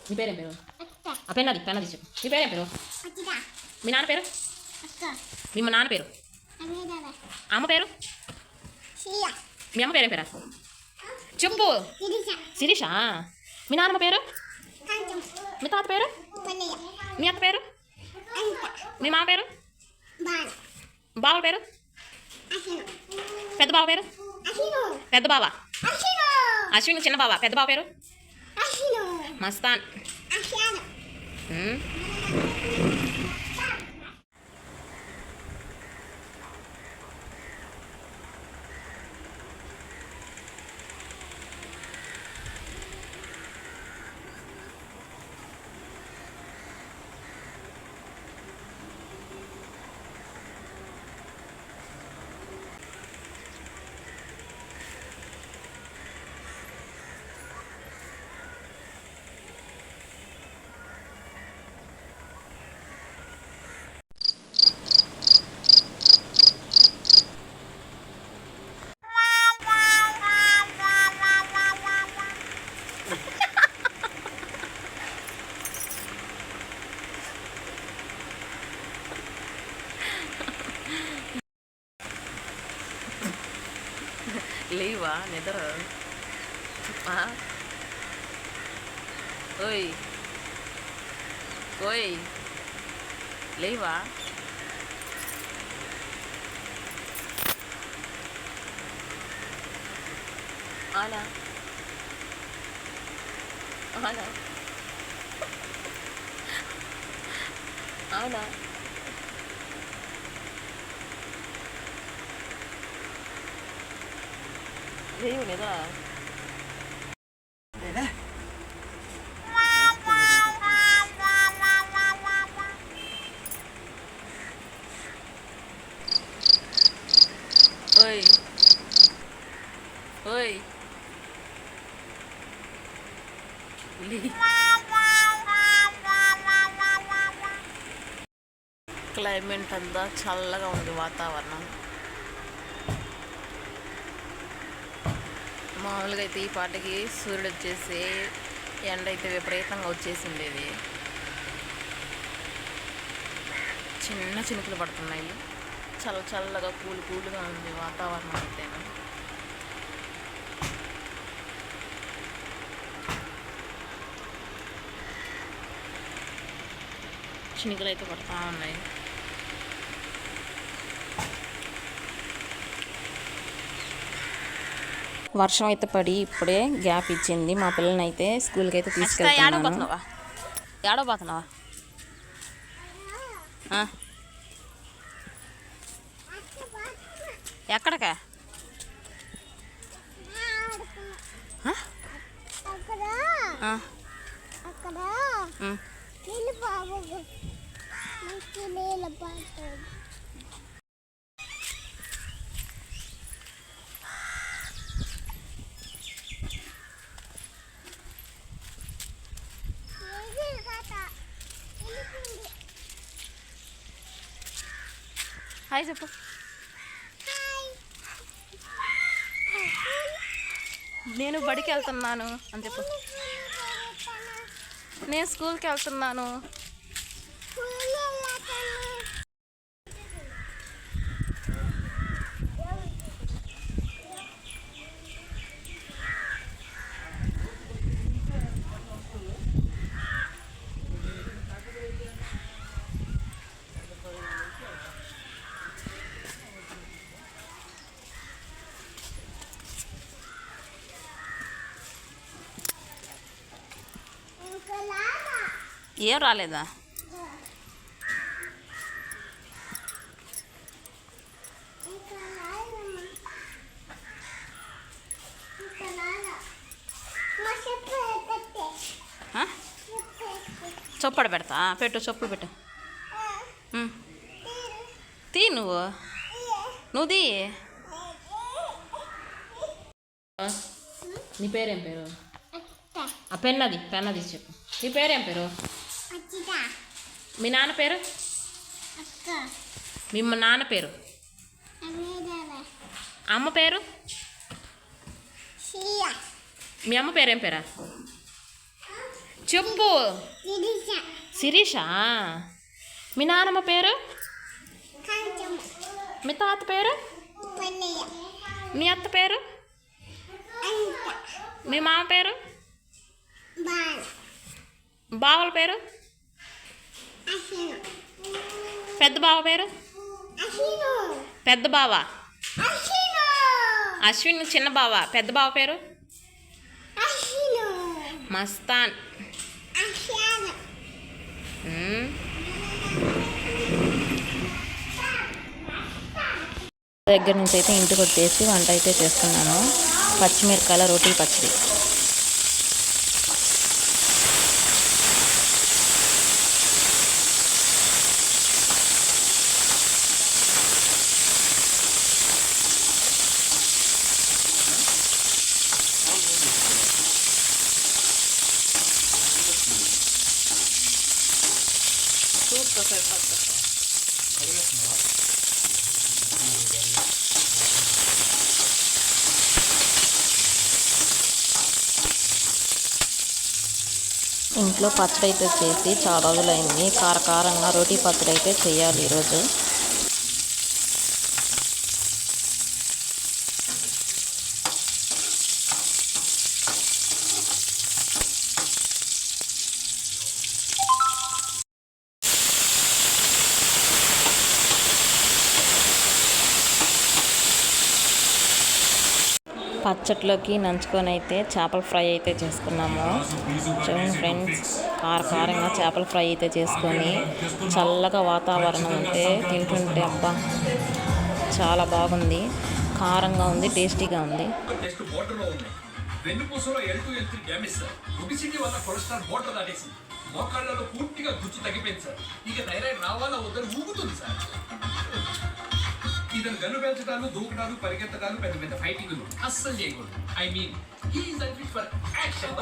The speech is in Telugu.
నీ పేరేం పేరు? ఆ పెన్నది చెప్పు. నీ పేరేం పేరు? మీ నాన్న పేరు? మీ నాన్న పేరు? అమ్మ పేరు? మీ అమ్మ పేరేం పేరా చెప్పు. శిరీష. మీ నాన్నమ్మ పేరు? మీ తాత పేరు? మీ అత్త పేరు? మీ మామ పేరు? బావ పేరు? పెద్ద బావ పేరు? పెద్ద బావ అశ్విన్. చిన్న బావ. పెద్ద బావ పేరు? మస్తాన్. లేవా నిద్ర? ఓయ్ ఓయ్ లేవా? అవునా అవునా అవునా? లేవు నిద్ర. ఓయ్ ఓయ్ క్లైమేట్ అంతా చల్లగా ఉంది వాతావరణం. మామూలుగా అయితే ఈ పాటకి సూర్యుడు వచ్చేసి ఎండ అయితే విపరీతంగా వచ్చేసిండేది. చిన్న చినుకులు పడుతున్నాయి. చల్లగా కూలుగా ఉంది వాతావరణం అయితే. చినుకులు అయితే పడుతూ ఉన్నాయి. వర్షం అయితే పడి ఇప్పుడే గ్యాప్ ఇచ్చింది. మా పిల్లల్ని అయితే స్కూల్కి అయితే తీసుకెళ్తున్నాను. ఏడవబోతున్నావా? ఎక్కడికా? హాయ్ చెప్పు. నేను బడికి వెళ్తున్నాను అని చెప్పు. నేను స్కూల్కి వెళ్తున్నాను. ఏం రాలేదా? చొప్పడు పెడతా. పెట్టు, చొప్పులు పెట్టు. తీ నువ్వు తీ. నీ పేరేం పేరు? ఆ పెన్నది చెప్పు. నీ పేరేం పేరు? మీ నాన్న పేరు? మీ నాన్న పేరు? అమ్మ పేరు? మీ అమ్మ పేరేం పేరా? చెప్పు. శిరీష. మీ నాన్నమ్మ పేరు? మీ తాత పేరు? మీ అత్త పేరు? మీ మామ పేరు? బావల పేరు? పెద్ద బావ పేరు? పెద్ద బావ. అశ్విన్ చిన్న బావ. పెద్ద బావ పేరు? మస్తాన్. దగ్గర నుంచి అయితే ఇంటికి వచ్చేసి వంట అయితే చేస్తున్నాను. పచ్చిమిరకాయల రోటీ పచ్చడి. ఇంట్లో పచ్చడి అయితే చేసి చాలా రోజులైంది. కారకారంగా రోటీ పచ్చడి అయితే చేయాలి ఈరోజు. పచ్చట్లోకి నంచుకొని అయితే చేపల ఫ్రై అయితే చేసుకున్నాము. చూడండి ఫ్రెండ్స్, కారంగా చేపల ఫ్రై అయితే చేసుకొని చల్లగా వాతావరణం ఉంటే తింటుంటే అబ్బా చాలా బాగుంది. కారంగా ఉంది, టేస్టీగా ఉంది. ఇతను గన్ను పెంచడాలు, దూకడాలు, పరిగెత్తడాలు, పెద్ద పెద్ద ఫైటింగ్లు అస్సలు చేయకూడదు. I mean he is unfit for action.